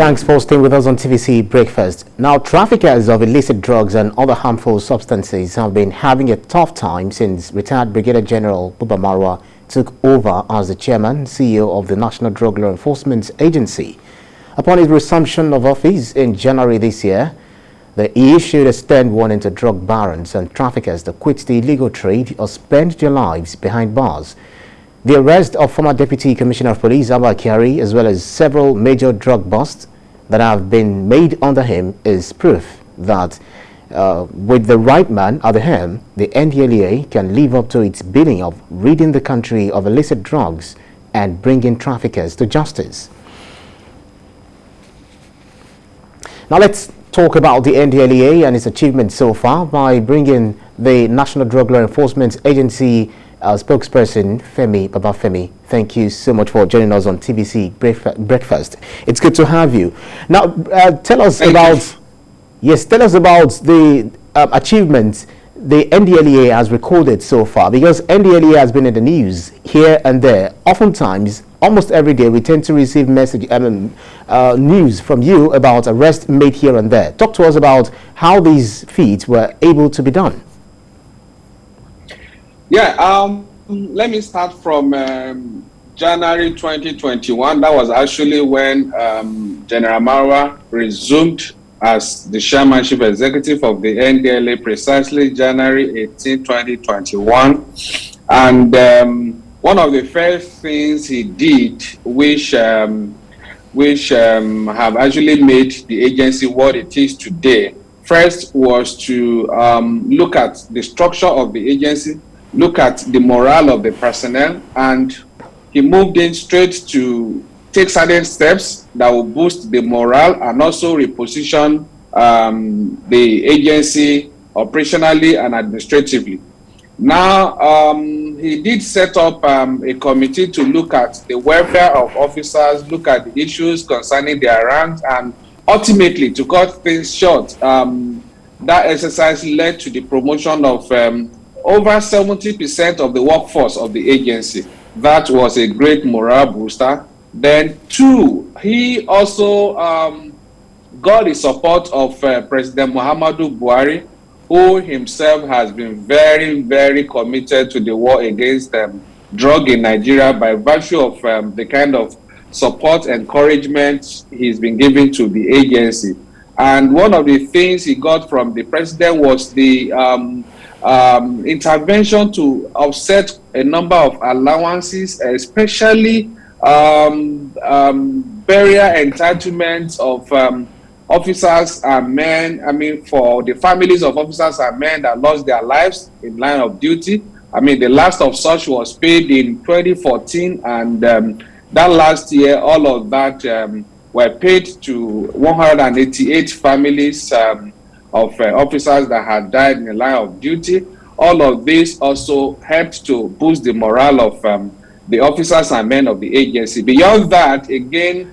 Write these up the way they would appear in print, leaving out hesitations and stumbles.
Thanks for staying with us on TVC Breakfast. Now, traffickers of illicit drugs and other harmful substances have been having a tough time since retired Brigadier General Buba Marwa took over as the chairman, CEO of the National Drug Law Enforcement Agency. Upon his resumption of office in January this year, he issued a stern warning to drug barons and traffickers to quit the illegal trade or spend their lives behind bars. The arrest of former Deputy Commissioner of Police Abba Kyari, as well as several major drug busts that have been made under him, is proof that with the right man at the helm, the NDLEA can live up to its billing of ridding the country of illicit drugs and bringing traffickers to justice. Now let's talk about the NDLEA and its achievements so far by bringing the National Drug Law Enforcement Agency spokesperson Femi Babafemi. Thank you so much for joining us on TVC Breakfast. It's good to have you. Now, tell us about the achievements the NDLEA has recorded so far, because NDLEA has been in the news here and there. Oftentimes, almost every day, we tend to receive news from you about arrests made here and there. Talk to us about how these feats were able to be done. Yeah, let me start from January 2021. That was actually when General Marwa resumed as the chairman chief executive of the NDLEA, precisely January 18, 2021. And one of the first things he did, which have actually made the agency what it is today, first was to look at the structure of the agency, look at the morale of the personnel, and he moved in straight to take certain steps that will boost the morale and also reposition the agency operationally and administratively. Now, he did set up a committee to look at the welfare of officers, look at the issues concerning their ranks, and ultimately, to cut things short, that exercise led to the promotion of over 70% of the workforce of the agency. That was a great morale booster. Then two, he also got the support of President Muhammadu Buhari, who himself has been very, very committed to the war against drug in Nigeria by virtue of the kind of support, encouragement he's been giving to the agency. And one of the things he got from the president was the intervention to offset a number of allowances, especially burial entitlements of officers and men. I mean, for the families of officers and men that lost their lives in line of duty. I mean, the last of such was paid in 2014, and that last year, all of that were paid to 188 families of officers that had died in the line of duty. All of this also helped to boost the morale of the officers and men of the agency. Beyond that, again,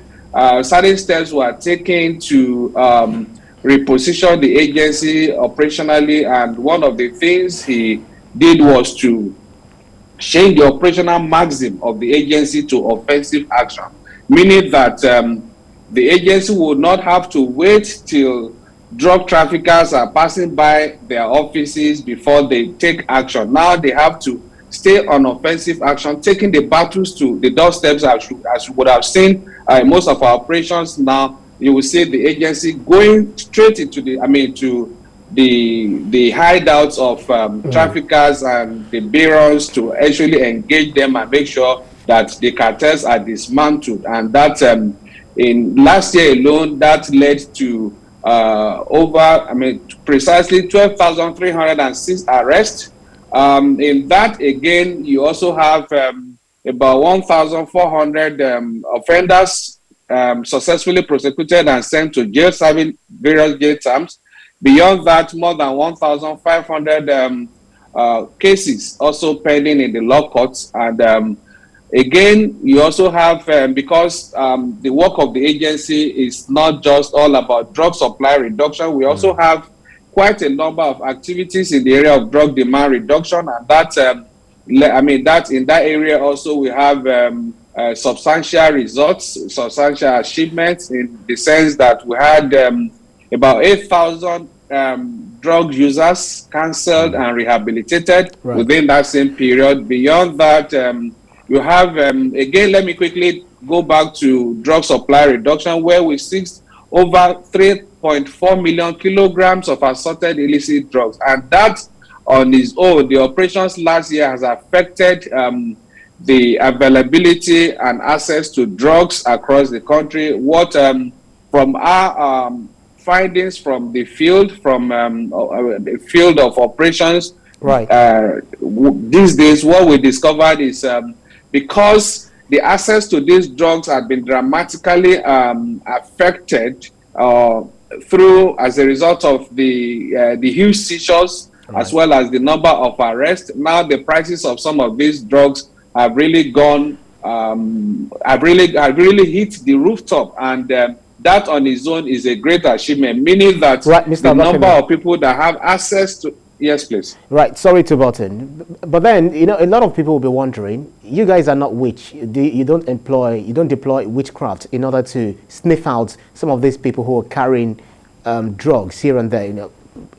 certain steps were taken to reposition the agency operationally, and one of the things he did was to change the operational maxim of the agency to offensive action, meaning that the agency would not have to wait till drug traffickers are passing by their offices before they take action. Now they have to stay on offensive action, taking the battles to the doorsteps, as you would have seen in most of our operations. Now you will see the agency going straight into the hideouts of traffickers and the barons to actually engage them and make sure that the cartels are dismantled. And that in last year alone, that led to precisely 12,306 arrests. In that, again, you also have about 1,400 offenders successfully prosecuted and sent to jail, serving various jail terms. Beyond that, more than 1,500 cases also pending in the law courts. And again, you also have, because the work of the agency is not just all about drug supply reduction, we also have quite a number of activities in the area of drug demand reduction, and that in that area also we have substantial results, substantial achievements, in the sense that we had about 8,000 drug users cancelled and rehabilitated within that same period. Beyond that, you have, again, let me quickly go back to drug supply reduction, where we seized over 3.4 million kilograms of assorted illicit drugs. And that on its own, the operations last year has affected the availability and access to drugs across the country. What from our findings from the field, from the field of operations, these days, what we discovered is because the access to these drugs had been dramatically affected through, as a result of the huge seizures, as well as the number of arrests. Now the prices of some of these drugs have really gone, have really hit the rooftop, and that on its own is a great achievement, meaning that the number of people that have access to. Yes, please. Right. Sorry to button, but then, you know, a lot of people will be wondering, you guys are not witch. You don't deploy witchcraft in order to sniff out some of these people who are carrying drugs here and there, you know,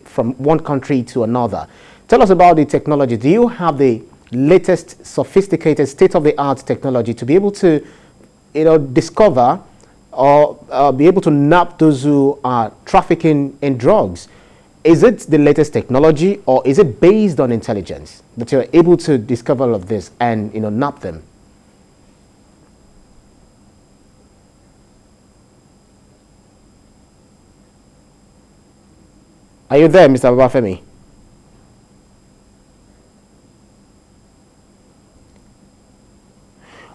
from one country to another. Tell us about the technology. Do you have the latest, sophisticated, state-of-the-art technology to be able to, you know, discover or be able to nab those who are trafficking in drugs? Is it the latest technology, or is it based on intelligence that you're able to discover all of this and, you know, nab them? Are you there, Mr. Babafemi?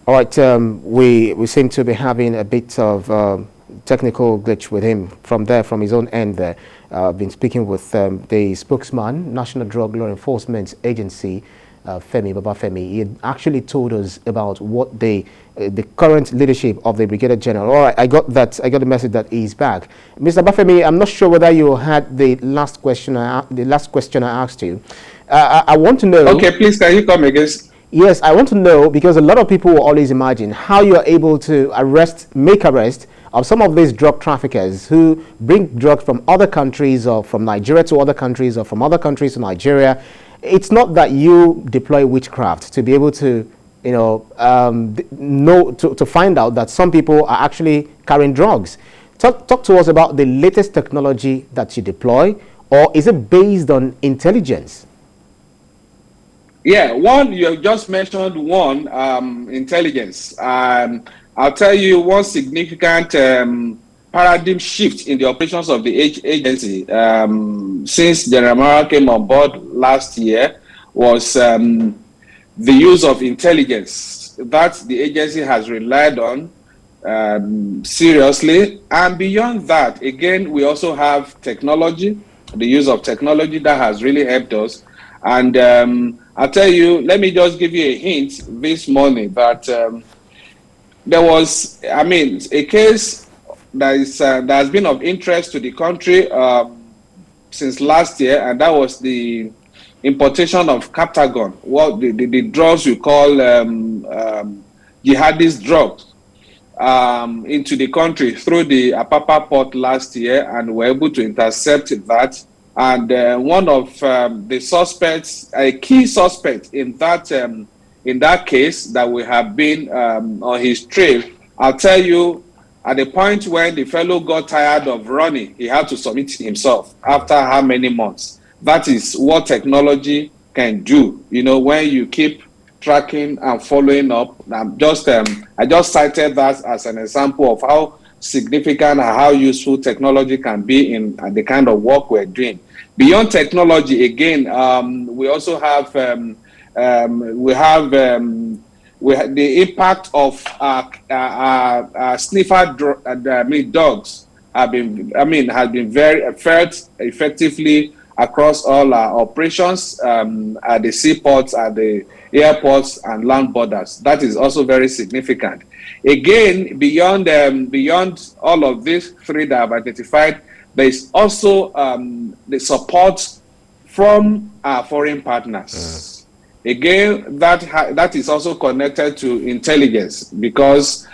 All right, we seem to be having a bit of technical glitch with him from his own end there. I've been speaking with the spokesman, National Drug Law Enforcement Agency, Femi Babafemi. He actually told us about what the current leadership of the Brigadier General. All right, I got the message that he's back. Mr. Babafemi, I'm not sure whether you had the last question I asked you. I want to know. Okay, please, can you come again? Yes, I want to know, because a lot of people will always imagine how you are able to make arrest of some of these drug traffickers who bring drugs from other countries, or from Nigeria to other countries, or from other countries to Nigeria. It's not that you deploy witchcraft to be able to, you know, to find out that some people are actually carrying drugs. Talk to us about the latest technology that you deploy, or is it based on intelligence? Yeah, one, you just mentioned one, intelligence. I'll tell you one significant paradigm shift in the operations of the agency since General Mara came on board last year was the use of intelligence that the agency has relied on seriously. And beyond that, again, we also have technology, the use of technology that has really helped us. And I'll tell you, let me just give you a hint this morning that there was, a case that has been of interest to the country since last year, and that was the importation of Captagon, what the drugs we call jihadist drugs, into the country through the Apapa port last year, and were able to intercept that. And one of the suspects, a key suspect in that case that we have been on his trail, I'll tell you, at the point when the fellow got tired of running, he had to submit himself after how many months. That is what technology can do. You know, when you keep tracking and following up. I just cited that as an example of how significant and how useful technology can be in the kind of work we're doing. Beyond technology, again, we also have the impact of sniffer dogs has been very felt effectively across all our operations at the seaports, at the airports and land borders. That is also very significant. Again, beyond all of these three that I've identified, there is also the support from our foreign partners. Again, that is also connected to intelligence, because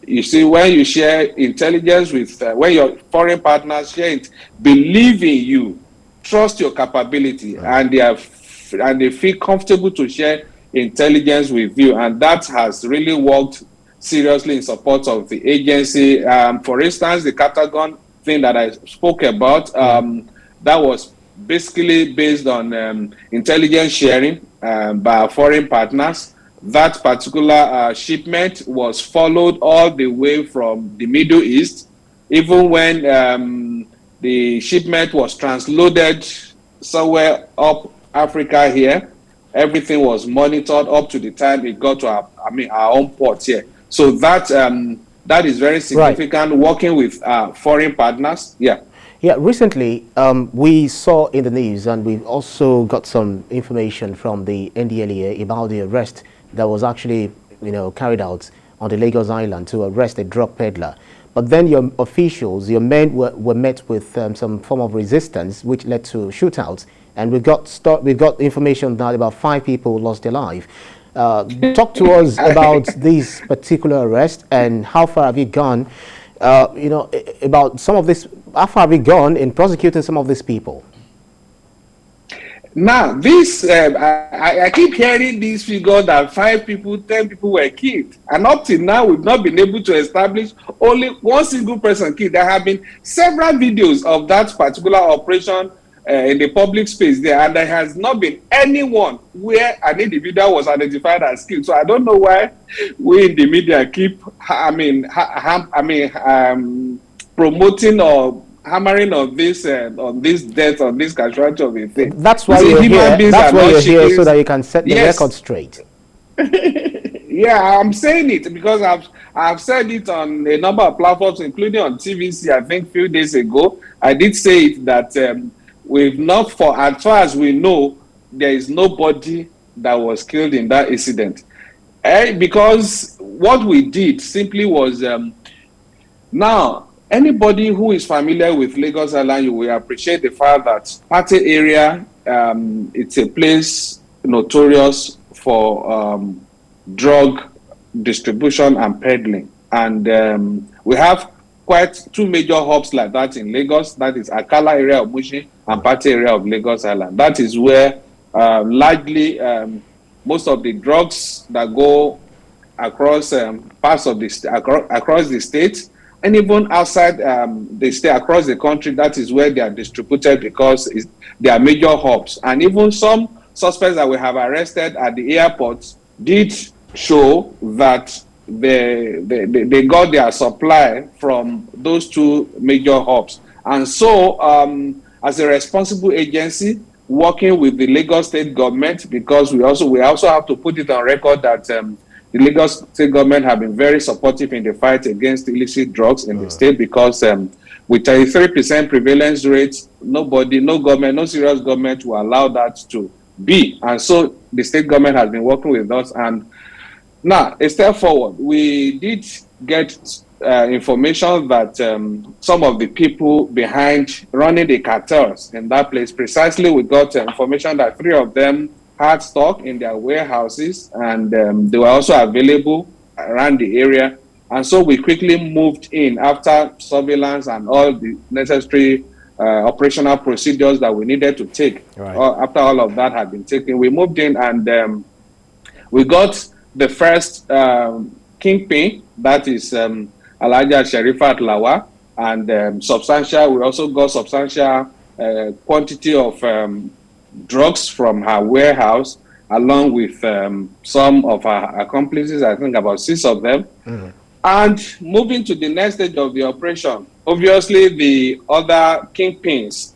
you see, when you share intelligence with, when your foreign partners share it, believe in you, trust your capability, and they feel comfortable to share intelligence with you, and that has really worked seriously in support of the agency. For instance, the Catagon thing that I spoke about, that was basically based on intelligence sharing by our foreign partners. That particular shipment was followed all the way from the Middle East, even when the shipment was transloaded somewhere up Africa here. Everything was monitored up to the time it got to our own port here. So that is very significant, right, working with foreign partners. Yeah. Yeah, recently we saw in the news, and we've also got some information from the NDLEA about the arrest that was actually, carried out on the Lagos Island to arrest a drug peddler. But then your officials, your men were met with some form of resistance, which led to shootouts. And we've got information that about 5 people lost their life. Talk to us about this particular arrest, and how far have you gone? About some of this. How far have we gone in prosecuting some of these people? Now, this I keep hearing these figures that 5 people, 10 people were killed, and up till now we've not been able to establish only one single person killed. There have been several videos of that particular operation in the public space there, and there has not been anyone where an individual was identified as killed. So I don't know why we in the media keep, promoting or hammering on this death, on this casualty of a thing. That's why you're here. That's why you're here, so that you can set the record straight. Yeah, I'm saying it because I've said it on a number of platforms, including on TVC. I think a few days ago, I did say it that we've not, for as far as we know, there is nobody that was killed in that incident. Because what we did simply was, now, anybody who is familiar with Lagos Island, you will appreciate the fact that Pate area, it's a place notorious for drug distribution and peddling. And we have quite 2 major hubs like that in Lagos. That is Akala area of Mushi and Pate area of Lagos Island. That is where largely most of the drugs that go across parts of the across the state, and even outside the state, across the country, that is where they are distributed, because they are major hubs. And even some suspects that we have arrested at the airport did show that they got their supply from those 2 major hubs. And so as a responsible agency working with the Lagos state government, because we also have to put it on record that the Lagos state government have been very supportive in the fight against illicit drugs in the state, because with 33% prevalence rate, no government, no serious government will allow that to be. And so the state government has been working with us. And now, a step forward, we did get information that some of the people behind running the cartels in that place, precisely we got information that 3 of them had stock in their warehouses, and they were also available around the area. And so we quickly moved in after surveillance and all the necessary operational procedures that we needed to take. Right. After all of that had been taken, we moved in, and we got the first kingpin, that is Alhaja Sherifat Lawa, and we also got substantial quantity of drugs from her warehouse, along with some of her accomplices, I think about 6 of them. Mm-hmm. And moving to the next stage of the operation, obviously the other kingpins,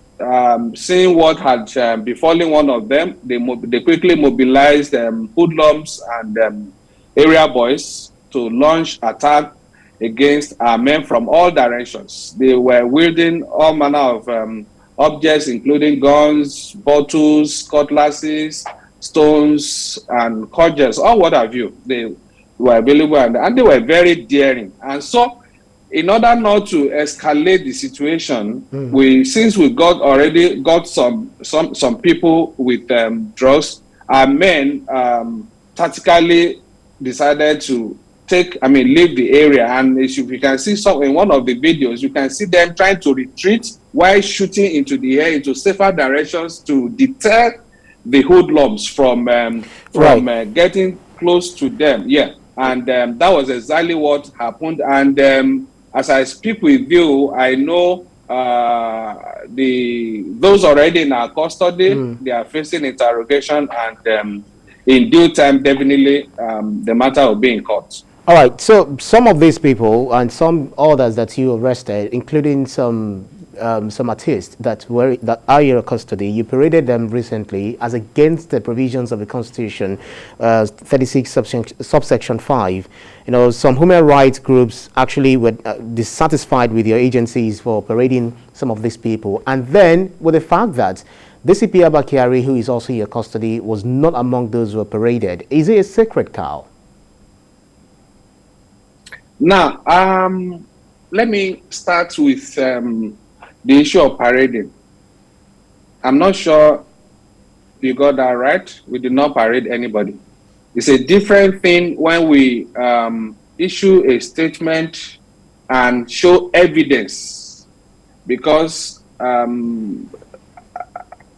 seeing what had befallen one of them, they quickly mobilized hoodlums and area boys to launch attack against our men from all directions. They were wielding all manner of objects, including guns, bottles, cutlasses, stones, and cudgels, or what have you. They were available, and they were very daring. And so, in order not to escalate the situation, since we already got some people with drugs, our men tactically decided to leave the area. And as you can see some in one of the videos, you can see them trying to retreat while shooting into the air into safer directions to deter the hoodlums from getting close to them. Yeah, and that was exactly what happened. And as I speak with you, I know those already in our custody, they are facing interrogation, and in due time, definitely the matter will be in court. All right. So some of these people and some others that you arrested, including some artists that are in your custody, you paraded them recently as against the provisions of the Constitution, 36 subsection 5. You know, some human rights groups actually were dissatisfied with your agencies for parading some of these people, and then with the fact that DCP Abakari, who is also in your custody, was not among those who were paraded. Is it a sacred cow? Now, let me start with the issue of parading. I'm not sure you got that right. We did not parade anybody. It's a different thing when we issue a statement and show evidence, because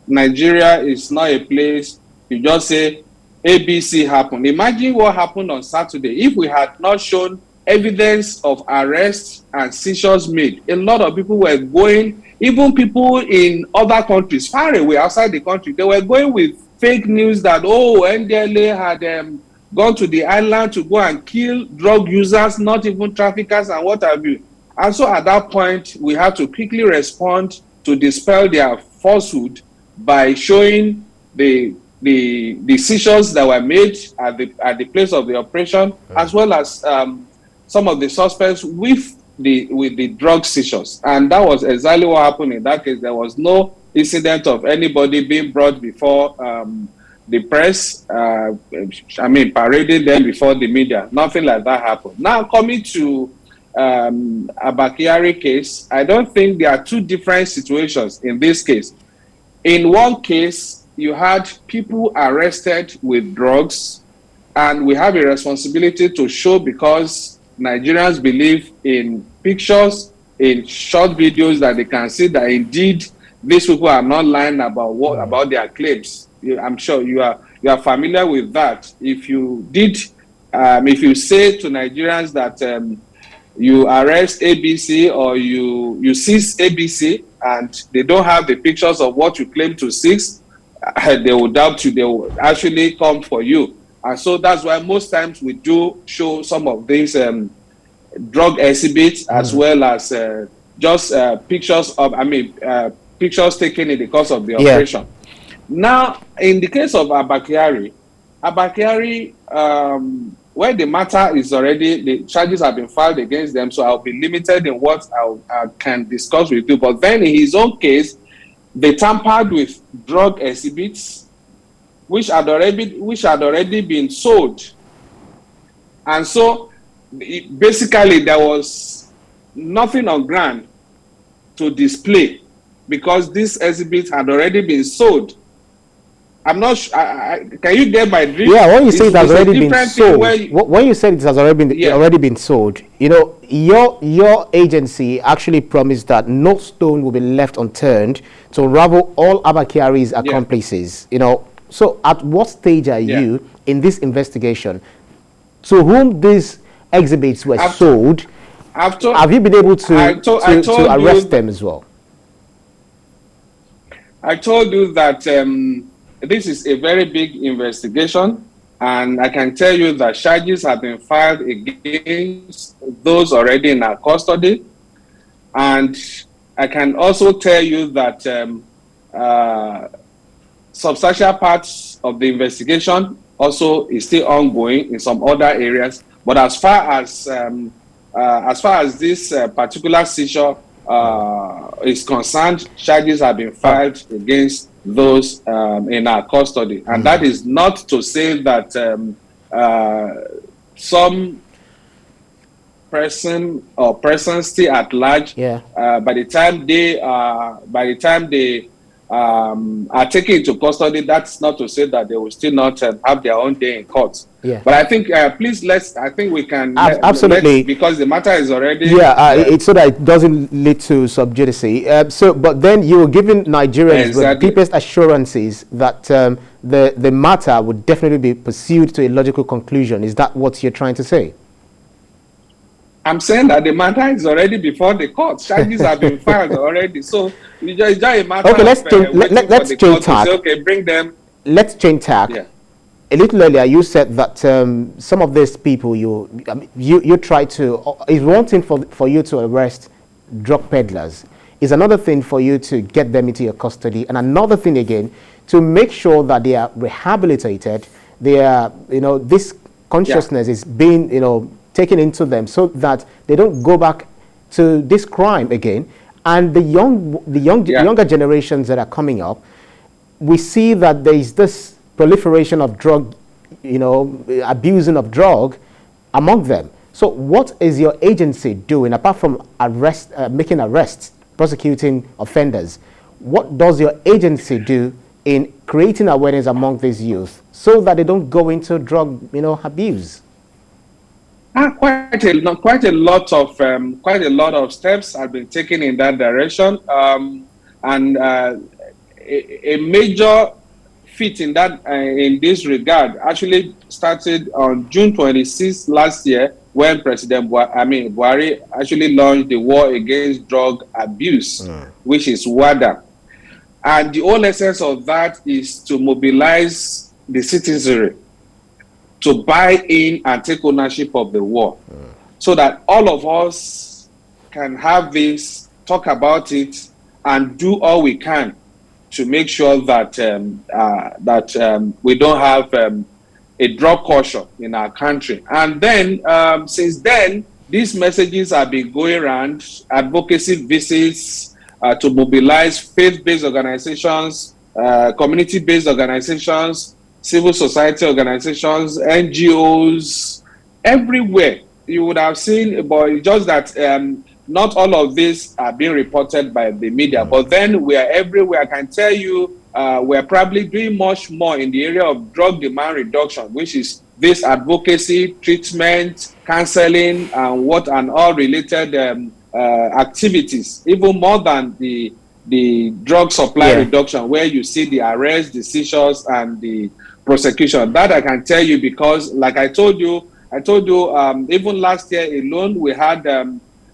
Nigeria is not a place you just say ABC happened. Imagine what happened on Saturday if we had not shown evidence of arrests and seizures made. A lot of people were going, even people in other countries, far away outside the country, they were going with fake news that, oh, NDLEA had gone to the island to go and kill drug users, not even traffickers and what have you. And so at that point, we had to quickly respond to dispel their falsehood by showing the seizures that were made at the place of the operation, as well as some of the suspects with the drug seizures. And that was exactly what happened in that case. There was no incident of anybody being brought before the press, parading them before the media. Nothing like that happened. Now, coming to Abakari case, I don't think there are two different situations in this case. In one case, you had people arrested with drugs, and we have a responsibility to show, because Nigerians believe in pictures, in short videos, that they can see that indeed these people are not lying about their claims. I'm sure you are familiar with that. If you say to Nigerians that you arrest ABC or you seize ABC and they don't have the pictures of what you claim to seize, they will doubt you. They will actually come for you. And so that's why most times we do show some of these drug exhibits, as well as just pictures of, pictures taken in the course of the operation. Now, in the case of Abakari, where the matter is already, the charges have been filed against them, so I'll be limited in what I can discuss with you. But then in his own case, they tampered with drug exhibits which had already been sold. And so basically there was nothing on ground to display, because these exhibits had already been sold. I'm not sure. Can you get my drift? Yeah, when you say it has already been sold, when you said it has already been sold, you know, your agency actually promised that no stone will be left unturned to unravel all Abakari's accomplices. You know, so at what stage are you in this investigation? To whom these exhibits were sold? Have you been able to arrest them as well? I told you that this is a very big investigation, and I can tell you that charges have been filed against those already in our custody. And I can also tell you that substantial parts of the investigation also is still ongoing in some other areas. But as far as this particular seizure is concerned, charges have been filed against those in our custody. And that is not to say that some person or persons still at large, by the time they are taken into custody, that's not to say that they will still not have their own day in court. Yeah. But I think, please, I think we can, absolutely, because the matter is already... it's so that it doesn't lead to sub judice. But then you were giving Nigerians with deepest assurances that the matter would definitely be pursued to a logical conclusion. Is that what you're trying to say? I'm saying that the matter is already before the court. Charges have been filed already. So it's just a matter let's change tack. Okay, bring them. Let's change tack. Yeah. A little earlier, you said that some of these people you try to... It's one thing for you to arrest drug peddlers. It's another thing for you to get them into your custody, and another thing again to make sure that they are rehabilitated. They are, this consciousness is being, taken into them so that they don't go back to this crime again. And the younger generations that are coming up, we see that there is this proliferation of drug, abusing of drug among them. So what is your agency doing apart from making arrests, prosecuting offenders? What does your agency do in creating awareness among these youth so that they don't go into drug, abuse? Quite a lot of steps have been taken in that direction, and a major feat in this regard actually started on June 26th last year, when President Buhari actually launched the War Against Drug Abuse, which is WADA. And the whole essence of that is to mobilize the citizenry to buy in and take ownership of the war, so that all of us can have this, talk about it, and do all we can to make sure that we don't have a drug culture in our country. And then, since then, these messages have been going around, advocacy visits to mobilize faith-based organizations, community-based organizations, civil society organizations, NGOs, everywhere. You would have seen, but it's just that not all of this are being reported by the media. But then we are everywhere. I can tell you, we're probably doing much more in the area of drug demand reduction, which is this advocacy, treatment, counseling, and all related activities, even more than the drug supply reduction, where you see the arrests, the seizures, and the prosecution. That I can tell you, because like I told you, even last year alone, we had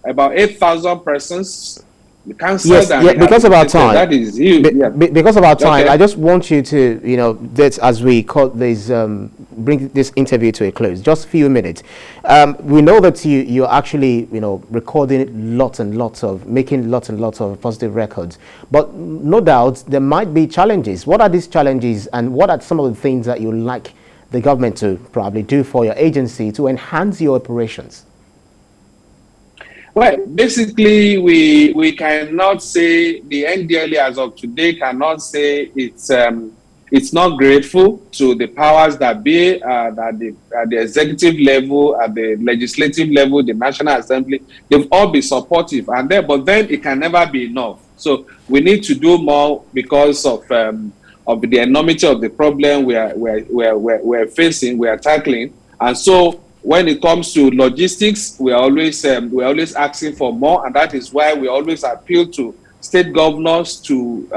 about 8,000 persons cancelled. Because of our time. That is huge. Because of our time, I just want you to, as we call this, bring this interview to a close. Just a few minutes. We know that you're actually, recording lots and lots of, making lots and lots of positive records. But no doubt there might be challenges. What are these challenges, and what are some of the things that you like the government to probably do for your agency to enhance your operations? Well, basically, we cannot say, the NDLEA as of today cannot say it's not grateful to the powers that be, at the executive level, at the legislative level, the National Assembly. They've all been supportive, but then it can never be enough. So we need to do more because of the enormity of the problem we're facing, we are tackling. And so when it comes to logistics, we're always asking for more, and that is why we always appeal to state governors to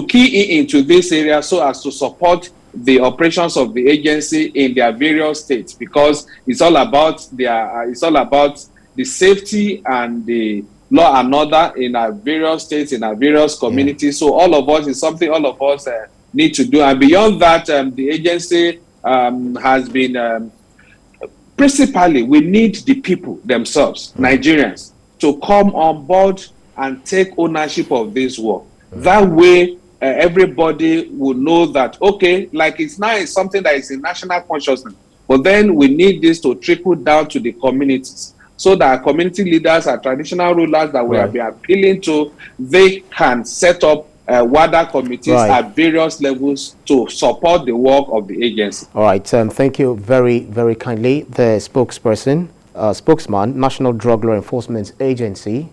key into this area so as to support the operations of the agency in their various states, because it's all about the safety and the law and order in our various states, in our various communities. So all of us is something all of us need to do, and beyond that, the agency has been. Principally, we need the people themselves, Nigerians, to come on board and take ownership of this work. That way, everybody will know that, okay, like it's something that is in national consciousness, but then we need this to trickle down to the communities, so that our community leaders, our traditional rulers that we have been appealing to, they can set up WADA committees at various levels to support the work of the agency. All right, thank you very, very kindly. The spokesman, National Drug Law Enforcement Agency.